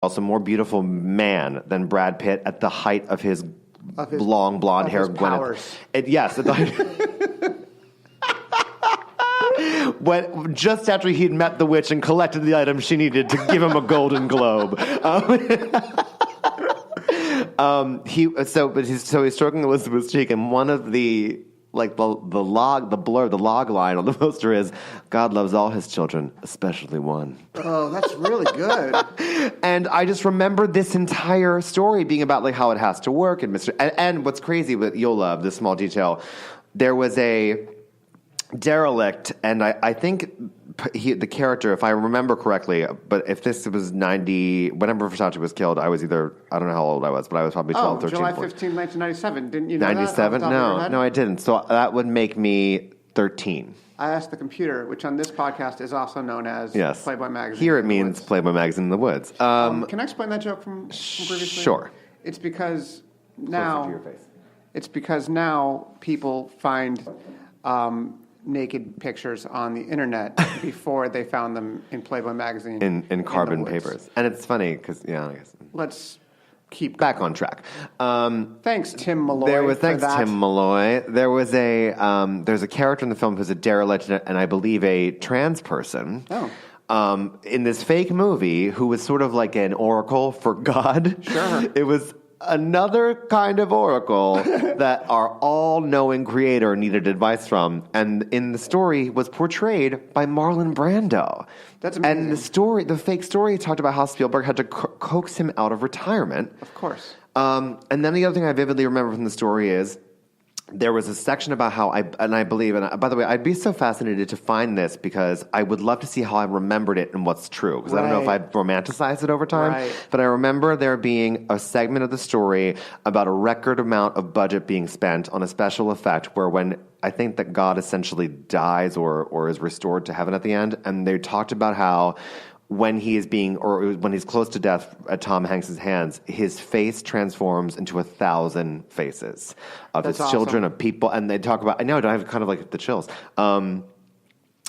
also more beautiful man than Brad Pitt at the height of his long blonde hair. Powers. Yes. When just after he'd met the witch and collected the items she needed to give him a Golden Globe. He's stroking Elizabeth's cheek, and one of the log line on the poster is, "God loves all his children, especially one." Oh, that's really good. And I just remember this entire story being about like how it has to work, and what's crazy, but you'll love this small detail. There was a derelict, and I think the character, if I remember correctly, but if this was 90, whenever Versace was killed, I was either, I don't know how old I was, but I was probably 12, 13, July 14. 15, 1997. Didn't you know 97? that? No, I didn't. So that would make me 13. I asked the computer, which on this podcast is also known as Playboy Magazine. Here it means Playboy Magazine in the Woods. Can I explain that joke from previously? Sure. It's because now... Closer to your face. It's because now people find naked pictures on the internet before they found them in Playboy Magazine. In carbon papers. And it's funny because, I guess. Let's keep back on track. Thanks, Tim Malloy. Thanks, Tim Malloy. There was there's a character in the film who's a derelict and I believe a trans person. Oh. In this fake movie, who was sort of like an oracle for God. Sure. It was another kind of oracle that our all-knowing creator needed advice from, and in the story was portrayed by Marlon Brando. That's amazing. And the fake story, talked about how Spielberg had to coax him out of retirement. Of course. And then the other thing I vividly remember from the story is there was a section about how I believe, and by the way, I'd be so fascinated to find this because I would love to see how I remembered it and what's true. Because I don't know if I've romanticized it over time, but I remember there being a segment of the story about a record amount of budget being spent on a special effect where when I think that God essentially dies or is restored to heaven at the end, and they talked about how when he is when he's close to death at Tom Hanks' hands, his face transforms into 1,000 faces of his children, of people. And they talk about, I know, I have kind of like the chills. And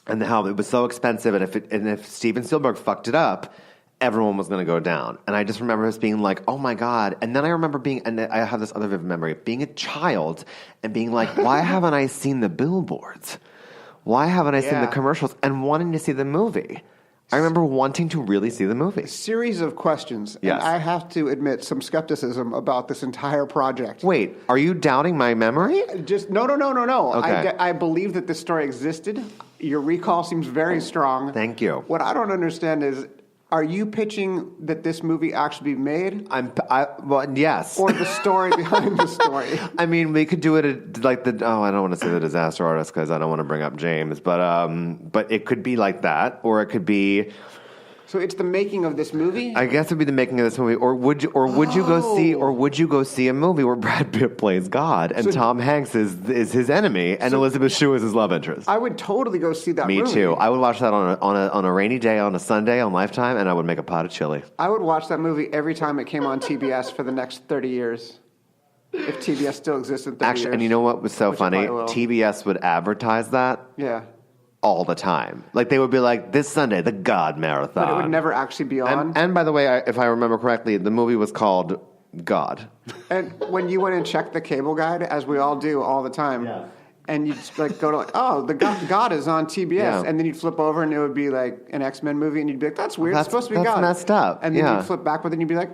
how it was so expensive. And if Steven Spielberg fucked it up, everyone was going to go down. And I just remember us being like, oh my God. And then I remember and I have this other vivid memory of being a child and being like, why haven't I seen the billboards? Why haven't I seen the commercials? And wanting to see the movie. I remember wanting to really see the movie. A series of questions. Yes. And I have to admit some skepticism about this entire project. Wait, are you doubting my memory? No. Okay. I believe that this story existed. Your recall seems very strong. Thank you. What I don't understand is, are you pitching that this movie actually be made? Well, yes. Or the story behind the story? I mean, we could do it like I don't want to say the disaster artist because I don't want to bring up James, but it could be like that, or it could be. So it's the making of this movie? I guess it'd be the making of this movie, or would you go see a movie where Brad Pitt plays God and Tom Hanks is his enemy and Elizabeth Shue is his love interest? I would totally go see that movie. Me too. I would watch that on a rainy day on a Sunday on Lifetime, and I would make a pot of chili. I would watch that movie every time it came on TBS for the next 30 years. If TBS still exists in 30 years. And you know what was so funny? TBS would advertise that. Yeah. All the time. Like, they would be like, this Sunday, the God Marathon. But it would never actually be on. And by the way, if I remember correctly, the movie was called God. And when you went and checked the cable guide, as we all do all the time, and you'd go to the God is on TBS, and then you'd flip over and it would be like an X-Men movie, and you'd be like, that's weird, it's supposed to be God. That's messed up. And then you'd flip backward and you'd be like,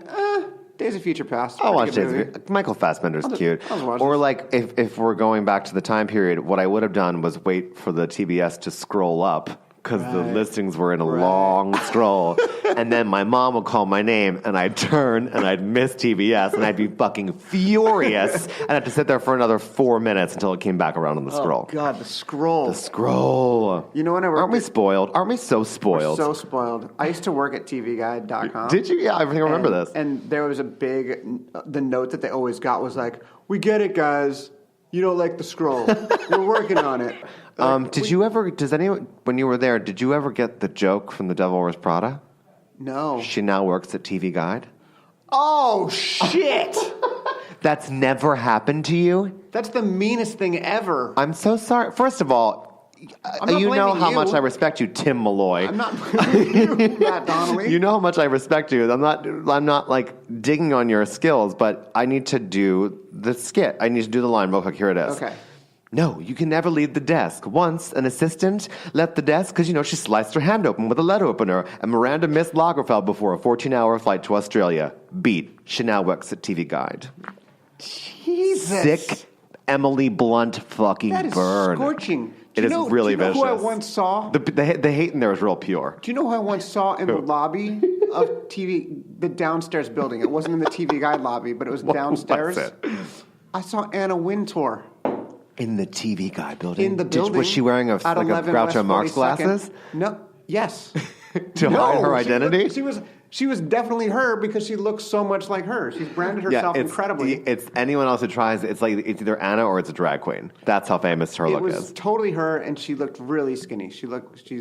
Days of Future Past. I'll watch Days of Future. Michael Fassbender's cute. Or like, if we're going back to the time period, what I would have done was wait for the TBS to scroll up because the listings were in a long scroll. And then my mom would call my name and I'd turn and I'd miss TBS and I'd be fucking furious and have to sit there for another 4 minutes until it came back around on the scroll. Oh, God, the scroll. The scroll. You know when I worked Aren't we spoiled? Aren't we so spoiled? We're so spoiled. I used to work at TVGuide.com. Did you? Yeah, I think I remember this. And there was the note that they always got was like, we get it, guys. You don't like the scroll. We're working on it. When you were there, did you ever get the joke from The Devil Wears Prada? No. She now works at TV Guide. Oh, shit. That's never happened to you? That's the meanest thing ever. I'm so sorry. First of all, not you know blaming how you. much I respect you, Tim Malloy. I'm not blaming you, Matt Donnelly. You know how much I respect you. I'm not like digging on your skills, but I need to do the skit. I need to do the line real quick. Here it is. Okay. No, you can never leave the desk. Once, an assistant left the desk because, she sliced her hand open with a letter opener, and Miranda missed Lagerfeld before a 14-hour flight to Australia. Beat. She now works at TV Guide. Jesus. Sick Emily Blunt fucking That is burn. scorching. It is really do you know vicious. who I once saw? The hate in there is real pure. Do you know who I once saw in the lobby of the downstairs building? It wasn't in the TV Guide lobby, but it was downstairs. What was it? I saw Anna Wintour. In the TV Guide building? In the building. Was she wearing a Groucho Marx glasses? No. Yes. To hide her identity? She was definitely her because she looks so much like her. She's branded herself incredibly. It's anyone else who tries. It's either Anna or it's a drag queen. That's how famous her look is. It was totally her, and she looked really skinny. She looked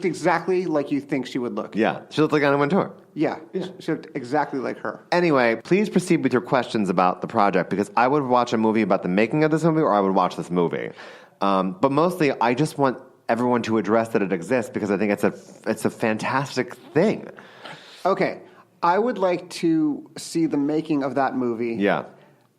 exactly like you think she would look. Yeah, she looked like Anna Wintour. Yeah, she looked exactly like her. Anyway, please proceed with your questions about the project, because I would watch a movie about the making of this movie, or I would watch this movie. But mostly, I just want everyone to address that it exists, because I think it's a fantastic thing. Okay, I would like to see the making of that movie. Yeah.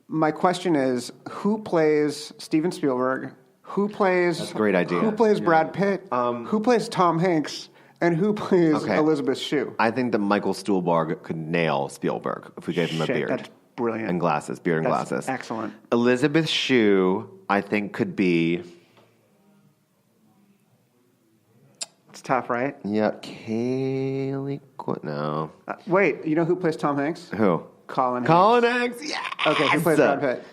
My question is, who plays Steven Spielberg? Who plays... That's a great idea. Who plays Brad Pitt? Who plays Tom Hanks? And who plays Elizabeth Shue? I think that Michael Stuhlbarg could nail Spielberg if we gave him a beard. That's brilliant. And glasses, beard and glasses. Excellent. Elizabeth Shue, I think, could be... It's tough, right? Yeah, Kaylee... No. Wait, you know who plays Tom Hanks? Who? Colin Hanks, yeah. Okay, who plays Brad Pitt?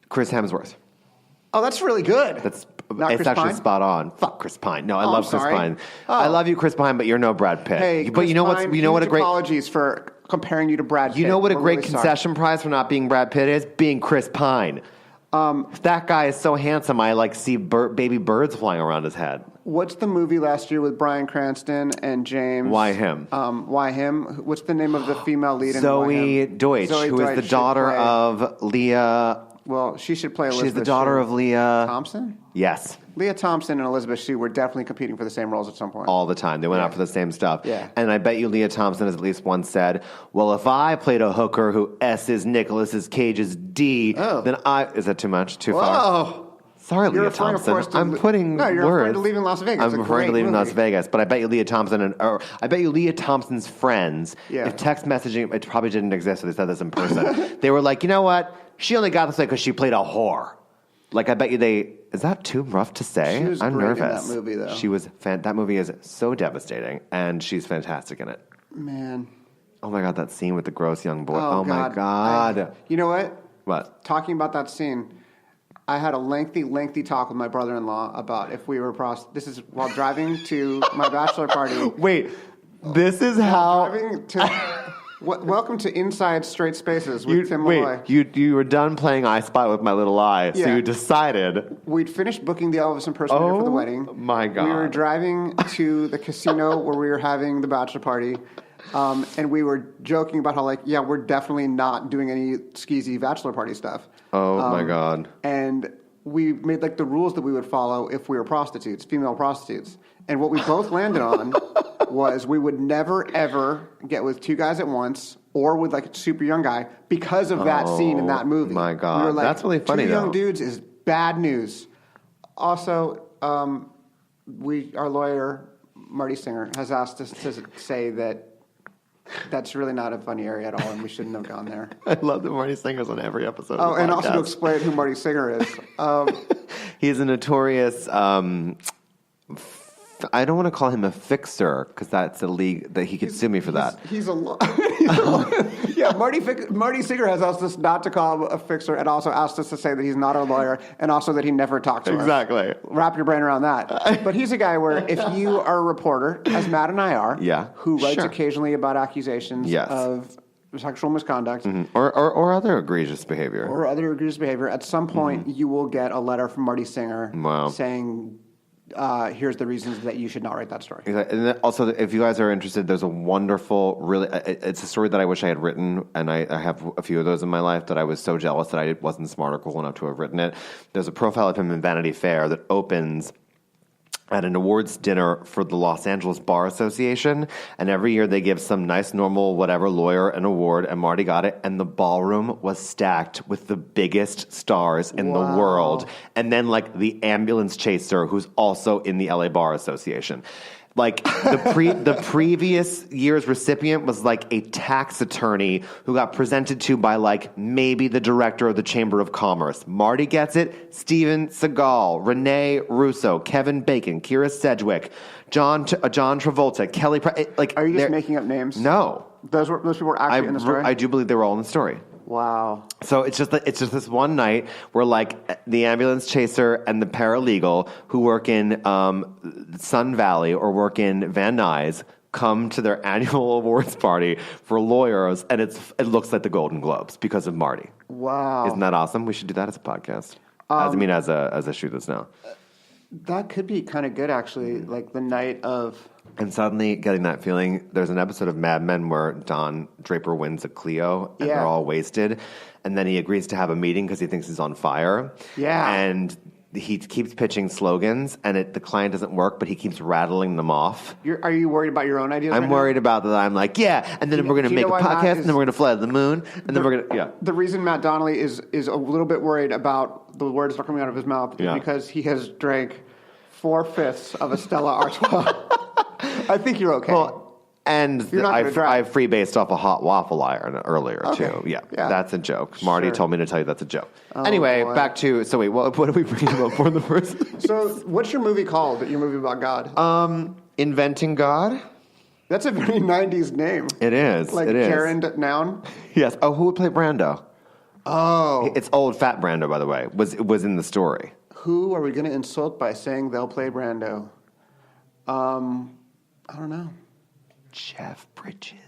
Chris Hemsworth. Oh, that's really good. It's Chris actually Pine? spot on. Fuck Chris Pine. No, I love Chris sorry. Pine. Oh. I love you, Chris Pine, but you're no Brad Pitt. Hey, but Chris you know Pine, what a great apologies for comparing you to Brad Pitt. You know what a We're great really concession prize for not being Brad Pitt is? Being Chris Pine. That guy is so handsome. I see baby birds flying around his head. What's the movie last year with Bryan Cranston and James? Why him? Why him? What's the name of the female lead in Zoe Deutsch, who is the daughter of Leah. Well, she should play Elizabeth She's the daughter Shue. of Leah Thompson? Yes. Leah Thompson and Elizabeth Shue were definitely competing for the same roles at some point. All the time. They went out for the same stuff. Yeah. And I bet you Leah Thompson has at least once said, well, if I played a hooker who S is Nicolas Cage's D, then I... Is that too much? Too far? Whoa! Sorry, You're Leah Thompson. I'm putting No, you're words. referring to Leaving Las Vegas. I'm referring to Leaving Las Vegas, but I bet you Leah Thompson I bet you Leah Thompson's friends, if text messaging, it probably didn't exist, so they said this in person. They were like, you know what? She only got this way because she played a whore. Like, I bet you is that too rough to say? She was I'm great nervous. in that movie, though. She was that movie is so devastating, and she's fantastic in it. Man. Oh my God, that scene with the gross young boy. Oh, my God. You know what? What? Talking about that scene, I had a lengthy talk with my brother-in-law about if we were this is while driving to my bachelor party. Wait, this is how... Driving to... Welcome to Inside Straight Spaces with Tim Malloy. You were done playing I Spy with My Little Eye, so you decided... We'd finished booking the Elvis impersonator for the wedding. My God. We were driving to the casino where we were having the bachelor party, and we were joking about how, we're definitely not doing any skeezy bachelor party stuff. Oh, my God. And we made, the rules that we would follow if we were prostitutes, female prostitutes. And what we both landed on was we would never, ever get with two guys at once or with, a super young guy because of that scene in that movie. My God. We were like, that's really funny, two young dudes is bad news. Also, our lawyer, Marty Singer, has asked us to say that that's really not a funny area at all, and we shouldn't have gone there. I love that Marty Singer's on every episode. Oh, of the and podcast. also to explain who Marty Singer is. He's a notorious... I don't want to call him a fixer because that's a league that he could sue me for that. Yeah, Marty Singer has asked us not to call him a fixer, and also asked us to say that he's not our lawyer, and also that he never talks to us. Exactly. Wrap your brain around that. But he's a guy where if you are a reporter, as Matt and I are, who writes occasionally about accusations of sexual misconduct, or other egregious behavior, at some point you will get a letter from Marty Singer saying here's the reasons that you should not write that story. Exactly. And then also, if you guys are interested, there's a wonderful, really, it's a story that I wish I had written, and I have a few of those in my life that I was so jealous that I wasn't smart or cool enough to have written it. There's a profile of him in Vanity Fair that opens at an awards dinner for the Los Angeles Bar Association, and every year they give some nice, normal, whatever lawyer an award, and Marty got it, and the ballroom was stacked with the biggest stars in the world, and then like the ambulance chaser who's also in the LA Bar Association. Like the previous year's recipient was like a tax attorney who got presented to by like maybe the director of the Chamber of Commerce. Marty gets it. Steven Seagal, Renee Russo, Kevin Bacon, Kira Sedgwick, John Travolta, Kelly. Like, are you just making up names? No, those people were actually in the story. I do believe they were all in the story. Wow. So it's just this one night where like the ambulance chaser and the paralegal who work in Sun Valley or work in Van Nuys come to their annual awards party for lawyers, and it looks like the Golden Globes because of Marty. Wow. Isn't that awesome? We should do that as a podcast. As a shoot this now. That could be kind of good, actually, like the night of... And suddenly getting that feeling, there's an episode of Mad Men where Don Draper wins a Clio and they're all wasted. And then he agrees to have a meeting because he thinks he's on fire. Yeah. And he keeps pitching slogans and the client doesn't work, but he keeps rattling them off. Are you worried about your own ideas? I'm worried about that. I'm like, yeah. And then we're going to make a podcast and then we're going to fly to the moon. And then we're going to, yeah. The reason Matt Donnelly is a little bit worried about the words that are coming out of his mouth is because he has drank 4/5 of a Stella Artois. I think you're okay. Well, and I freebased off a hot waffle iron earlier, too. Yeah, that's a joke. Marty told me to tell you that's a joke. Anyway, back to... So wait, what are we bringing up for the first? So what's your movie called, your movie about God? Inventing God. That's a very 90s name. It is. Like it is. Karen Noun? Yes. Oh, who would play Brando? Oh. It's old fat Brando, by the way, was in the story. Who are we going to insult by saying they'll play Brando? I don't know. Jeff Bridges.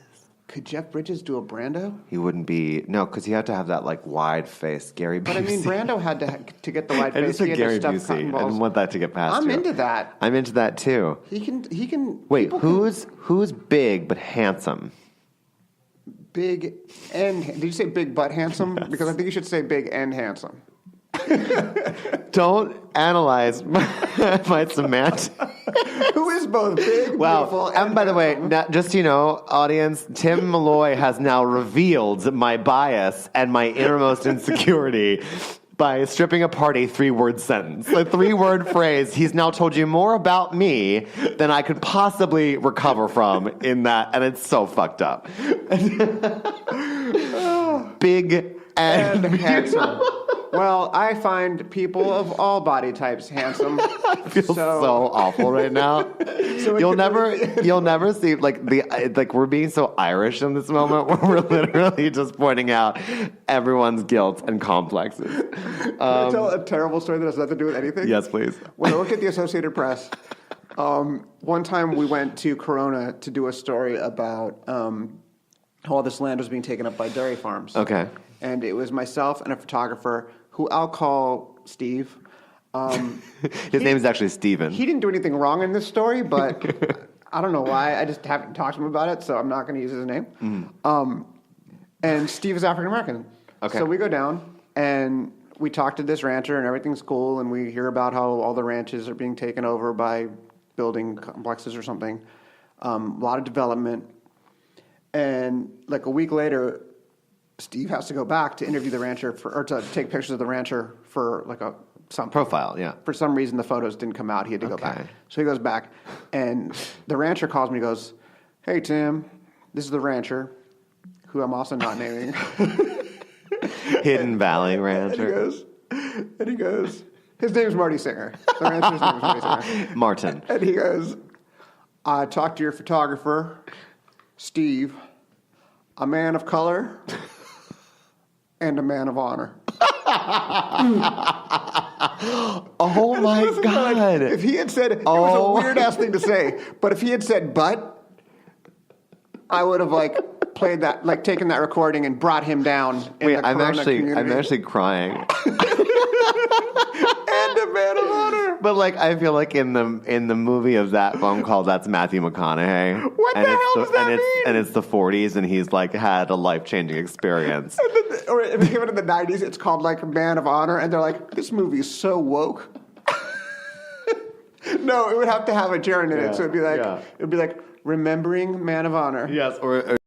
Could Jeff Bridges do a Brando? He wouldn't be... No, because he had to have that, like, wide-faced Gary Busey. But, I mean, Brando had to get the wide face. I just said Gary Busey. I didn't want that to get past I'm into that. I'm into that, too. He can... Wait, who's big but handsome? Big and... Did you say big but handsome? Yes. Because I think you should say big and handsome. Don't analyze my semantics. Who is both big, beautiful, and by the way, now, just so you know, audience, Tim Malloy has now revealed my bias and my innermost insecurity by stripping apart a 3-word sentence. A 3-word phrase. He's now told you more about me than I could possibly recover from in that, and it's so fucked up. Big and handsome. Well, I find people of all body types handsome. I feel so awful right now. You'll never see like we're being so Irish in this moment where we're literally just pointing out everyone's guilt and complexes. Can I tell a terrible story that has nothing to do with anything? Yes, please. When I worked at the Associated Press, one time we went to Corona to do a story about how all this land was being taken up by dairy farms. Okay. And it was myself and a photographer who I'll call Steve. His name is actually Steven. He didn't do anything wrong in this story, but I don't know why. I just haven't talked to him about it, so I'm not going to use his name. Mm-hmm. And Steve is African American. Okay. So we go down and we talk to this rancher, and everything's cool, and we hear about how all the ranches are being taken over by building complexes or something. A lot of development. And like a week later, Steve has to go back to interview the rancher or to take pictures of the rancher for like some profile. Yeah. For some reason, the photos didn't come out. He had to go back. So he goes back, and the rancher calls me and goes, "Hey, Tim, this is the rancher, who I'm also not naming." Hidden Valley Rancher. And he goes, his name's Marty Singer. The rancher's name is Marty Singer. Martin. And he goes, "I talked to your photographer, Steve, a man of color and a man of honor." Oh my God. Like, if he had said, it was a weird ass thing to say, but if he had said, "but," I would have like played that, like taken that recording and brought him down. Wait, I'm actually crying. And the Man of Honor. But like, I feel like in the movie of that phone call, that's Matthew McConaughey. What the hell does that mean? And it's the 40s, and he's like had a life-changing experience. Or if it came out in the 90s, it's called like Man of Honor, and they're like, this movie is so woke. No, it would have to have a gerund in it, so it'd be like remembering Man of Honor. Yes, or